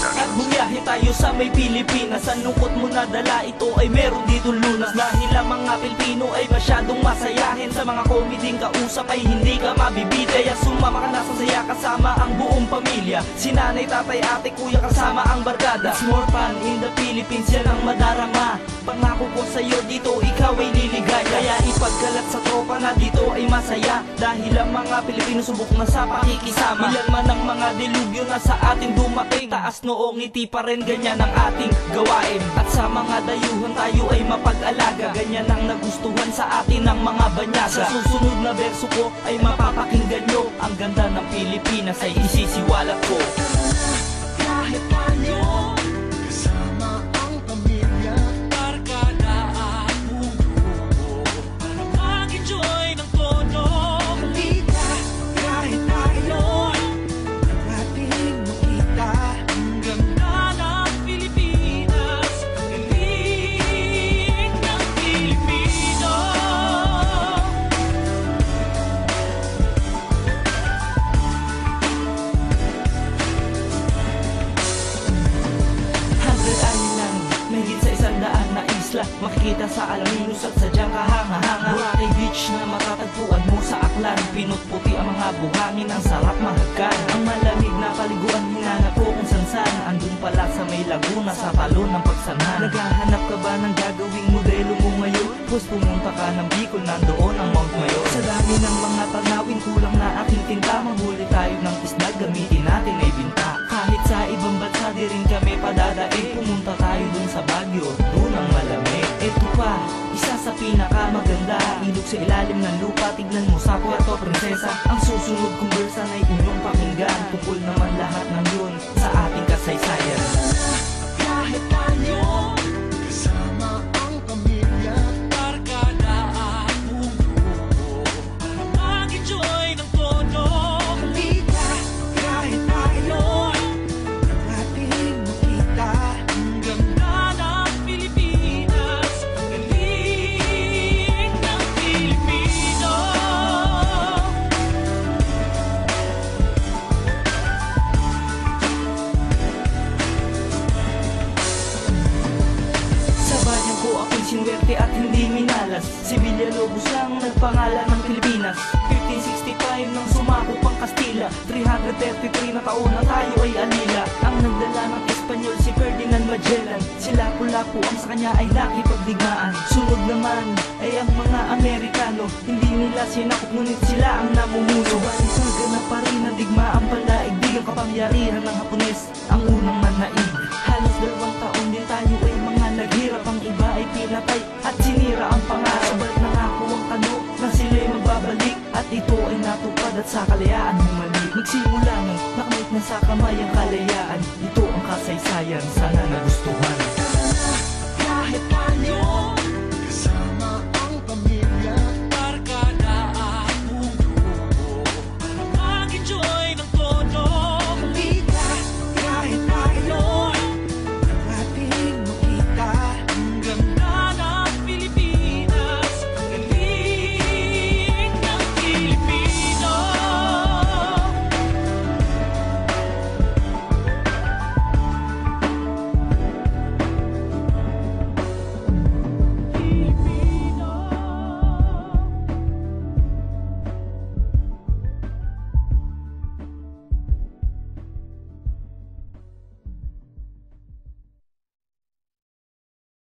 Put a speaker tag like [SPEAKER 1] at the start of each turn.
[SPEAKER 1] na at bumiyahe tayo sa may Pilipinas. Ang lungkot mo na dala, ito ay meron ditong lunas. Dahil ang mga Pilipino ay masyadong masayahin, sa mga komeding kausap ay hindi ka mabibit. Kaya sumama ka na sa saya kasama ang buong pamilya, si nanay, tatay, ate, kuya kasama ang barkada. It's more fun in the Philippines, yan ang madarama. Pangako ko sa'yo dito ikaw ay liligaya. Kaya ipagkalat sa tropa na dito ay masaya, dahil ang mga Pilipino subok na sa pakikisama. Ilan man ang mga delubyo na sa atin dumating, taas noong ngiti pa rin, ganyan ang ating gawain. At sa mga dayuhan tayo ay mapag-alaga, ganyan ang nagustuhan sa atin ng mga banyaga. Sa susunod na verso ko ay mapapakinggan nyo, ang ganda ng Pilipinas ay isisiwalat ko.
[SPEAKER 2] Kahit tayo kasama ang pamilya, barkada at buong grupo, para mag-enjoy ng todo. Halika, kahit tayo ang ating makita, ang ganda ng Pilipinas, ang galing ng Pilipino. Mahigit sa 100 na isla makikita sa Alaminos at sadyang kahanga-hanga. Boracay Beach na matatagpuan mo sa Aklan, pinot-puti ang mga buhangin, ang sarap mahagkan. Ang malamig na paliguan hinanap ko kung san-san, andun pala sa may Laguna sa talon ng Pagsanhan. Naghahanap ka ba ng gagawing modelo mo ngayon? Pues pumunta ka ng Bicol, nandoon ang Mount Mayor. Sa dami ng mga tanawin, kulang na aking tinta, manghuli tayo ng isda, gamitin natin ay binta. Kahit sa ibang bansa di rin kami padadaig, pumunta tayo dun sa Baguio, dun ang malamig. Ito pa, isa sa pinakamaganda, ilog sa ilalim ng lupa, tignan mo sa Puerto Princesa. Ang susunod kong versa na inyong pakinggan, tungkol naman lahat ng yun sa ating kasaysayan. Kahit tayo kasama ang pamilya, barkada at buong grupo, para mag-enjoy ng todo. Halika, kahit tayo ang ating makita, ang ganda ng Pilipinas, ang galing ng Pilipino.
[SPEAKER 1] Sa bayan ko ako'y sinuwerte at hindi minalas, si Villalobos lang nagpangalan ng Pilipinas. 1565 nang sumako pang Kastila, 333 na taon na tayo ay alila. Ang nagdala ng Espanyol si Ferdinand Magellan, si Lapu-Lapu ang sa kanya ay nakipagdigmaan. Sunod naman ay ang mga Amerikano, hindi nila sinakop ngunit sila ang namumuno. Subalit naganap pa rin na digmaan palaigdig, ang kapangyarihan ng Hapones ang unang manaig. Halos 2 taon din tayo ay mga naghirap, ang iba ay pinatay at sinira ang pangarap. Sabat nangako ang kano na sila'y magbabalik, at ito ay natupad at sa kalayaan bumalik. Nagsimula nang nakamit na sa kamay ang